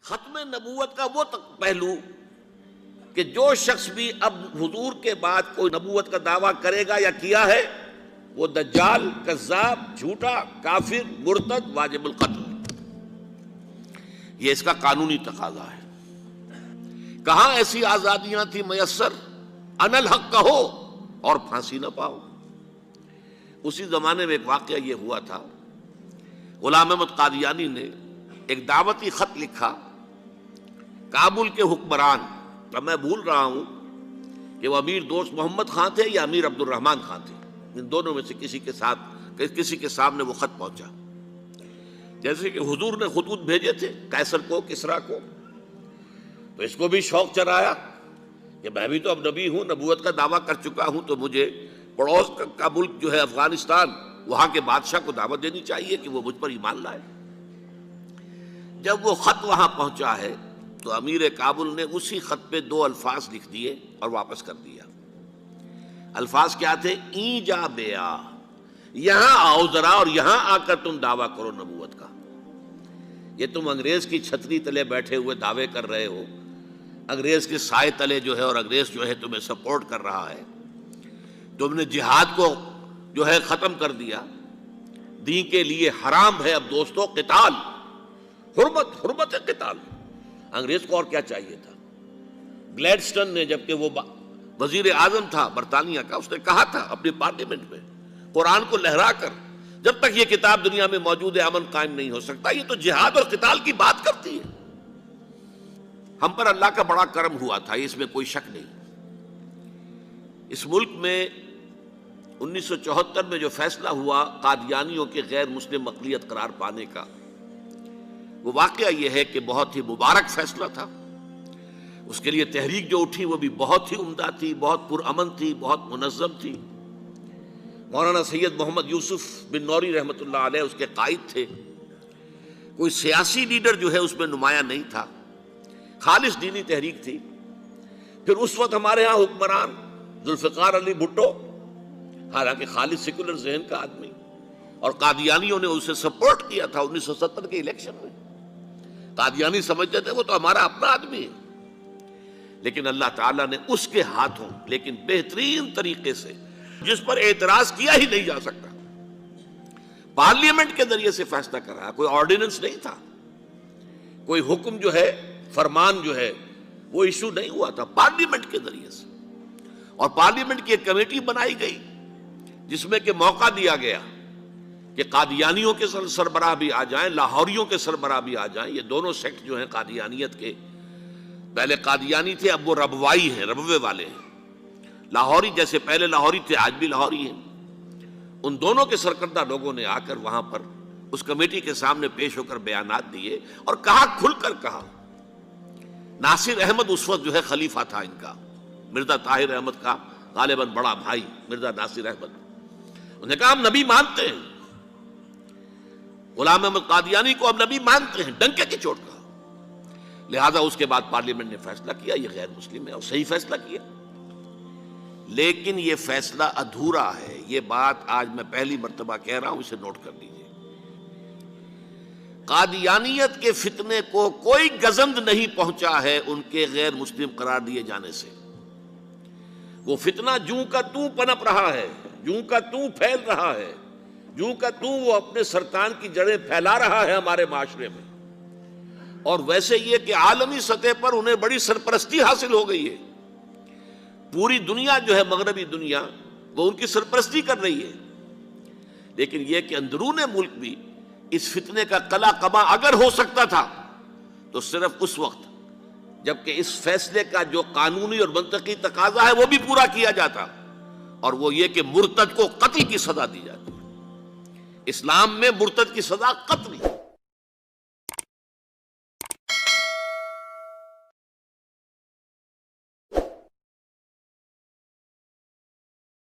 ختم نبوت کا وہ پہلو کہ جو شخص بھی اب حضور کے بعد کوئی نبوت کا دعویٰ کرے گا یا کیا ہے وہ دجال، کذاب، جھوٹا، کافر، مرتد، واجب القتل، یہ اس کا قانونی تقاضا ہے۔ کہاں ایسی آزادیاں تھی میسر، ان الحق کہو اور پھانسی نہ پاؤ۔ اسی زمانے میں ایک واقعہ یہ ہوا تھا، غلام احمد قادیانی نے ایک دعوتی خط لکھا کابل کے حکمران، اب میں بھول رہا ہوں کہ وہ امیر دوست محمد خان تھے یا امیر عبد الرحمن خان تھے، ان دونوں میں سے کسی کے سامنے وہ خط پہنچا، جیسے کہ حضور نے خطوط بھیجے تھے قیصر کو، کسریٰ کو، تو اس کو بھی شوق چرایا کہ میں بھی تو اب نبی ہوں، نبوت کا دعویٰ کر چکا ہوں، تو مجھے پڑوس کا ملک جو ہے افغانستان، وہاں کے بادشاہ کو دعوت دینی چاہیے کہ وہ مجھ پر ایمان لائے۔ جب وہ خط وہاں پہنچا ہے تو امیر کابل نے اسی خط پہ 2 الفاظ لکھ دیے اور واپس کر دیا۔ الفاظ کیا تھے؟ این جا بیا، یہاں آؤ ذرا اور یہاں آ کر تم دعویٰ کرو نبوت کا۔ یہ تم انگریز کی چھتری تلے بیٹھے ہوئے دعوے کر رہے ہو، انگریز کے سائے تلے جو ہے، اور انگریز جو ہے تمہیں سپورٹ کر رہا ہے، تم نے جہاد کو جو ہے ختم کر دیا، دین کے لیے حرام ہے اب دوستو قتال، حرمت ہے قتال۔ انگریز کو اور کیا چاہیے تھا؟ گلیڈسٹن نے، جبکہ وہ وزیر اعظم تھا برطانیہ کا، اس نے کہا تھا اپنی پارلیمنٹ میں قرآن کو لہرا کر، جب تک یہ کتاب دنیا میں موجود ہے امن قائم نہیں ہو سکتا۔ یہ تو جہاد اور قتال کی بات کرتی ہے۔ ہم پر اللہ کا بڑا کرم ہوا تھا، اس میں کوئی شک نہیں۔ اس ملک میں 1974 میں جو فیصلہ ہوا قادیانیوں کے غیر مسلم اقلیت قرار پانے کا، وہ واقعہ یہ ہے کہ بہت ہی مبارک فیصلہ تھا۔ اس کے لیے تحریک جو اٹھی وہ بھی بہت ہی عمدہ تھی، بہت پرامن تھی، بہت منظم تھی۔ مولانا سید محمد یوسف بن نوری رحمۃ اللہ علیہ اس کے قائد تھے۔ کوئی سیاسی لیڈر جو ہے اس میں نمایاں نہیں تھا، خالص دینی تحریک تھی۔ پھر اس وقت ہمارے ہاں حکمران ذوالفقار علی بھٹو، حالانکہ خالص سیکولر ذہن کا آدمی، اور قادیانیوں نے اسے سپورٹ کیا تھا 1970 کے الیکشن میں۔ قادیانی سمجھتے تھے وہ تو ہمارا اپنا آدمی ہے، لیکن اللہ تعالیٰ نے اس کے ہاتھوں، لیکن بہترین طریقے سے، جس پر اعتراض کیا ہی نہیں جا سکتا، پارلیمنٹ کے ذریعے سے فیصلہ کر رہا۔ کوئی آرڈیننس نہیں تھا، کوئی حکم جو ہے، فرمان جو ہے وہ ایشو نہیں ہوا تھا، پارلیمنٹ کے ذریعے سے۔ اور پارلیمنٹ کی ایک کمیٹی بنائی گئی جس میں کہ موقع دیا گیا کہ قادیانیوں کے سربراہ بھی آ جائیں، لاہوریوں کے سربراہ بھی آ جائیں۔ یہ دونوں سیکٹ جو ہیں قادیانیت کے، پہلے قادیانی تھے، اب وہ ربوائی ہیں، ربوے والے ہیں۔ لاہوری جیسے پہلے لاہوری تھے، آج بھی لاہوری ہیں۔ ان دونوں کے سرکردہ لوگوں نے آ کر وہاں پر اس کمیٹی کے سامنے پیش ہو کر بیانات دیے اور کہا، کھل کر کہا۔ ناصر احمد اس وقت جو ہے خلیفہ تھا ان کا، مرزا طاہر احمد کا غالباً بڑا بھائی مرزا ناصر احمد۔ انہوں نے کہا ہم نبی مانتے ہیں، غلام احمد قادیانی کو ہم نبی مانتے ہیں، ڈنکے کی چوٹ کہا۔ لہذا اس کے بعد پارلیمنٹ نے فیصلہ کیا یہ غیر مسلم ہے، اور صحیح فیصلہ کیا۔ لیکن یہ فیصلہ ادھورا ہے، یہ بات آج میں پہلی مرتبہ کہہ رہا ہوں، اسے نوٹ کر لیجیے۔ قادیانیت کے فتنے کو کوئی گزند نہیں پہنچا ہے ان کے غیر مسلم قرار دیے جانے سے۔ وہ فتنہ جوں کا توں پنپ رہا ہے، جوں کا توں پھیل رہا ہے، جوں کا توں وہ اپنے سرطان کی جڑیں پھیلا رہا ہے ہمارے معاشرے میں۔ اور ویسے یہ کہ عالمی سطح پر انہیں بڑی سرپرستی حاصل ہو گئی ہے، پوری دنیا جو ہے، مغربی دنیا، وہ ان کی سرپرستی کر رہی ہے۔ لیکن یہ کہ اندرون ملک بھی اس فتنے کا قلع قبا اگر ہو سکتا تھا تو صرف اس وقت جبکہ اس فیصلے کا جو قانونی اور منطقی تقاضا ہے وہ بھی پورا کیا جاتا، اور وہ یہ کہ مرتد کو قتل کی سزا دی جاتی۔ اسلام میں مرتد کی سزا قتل ہے۔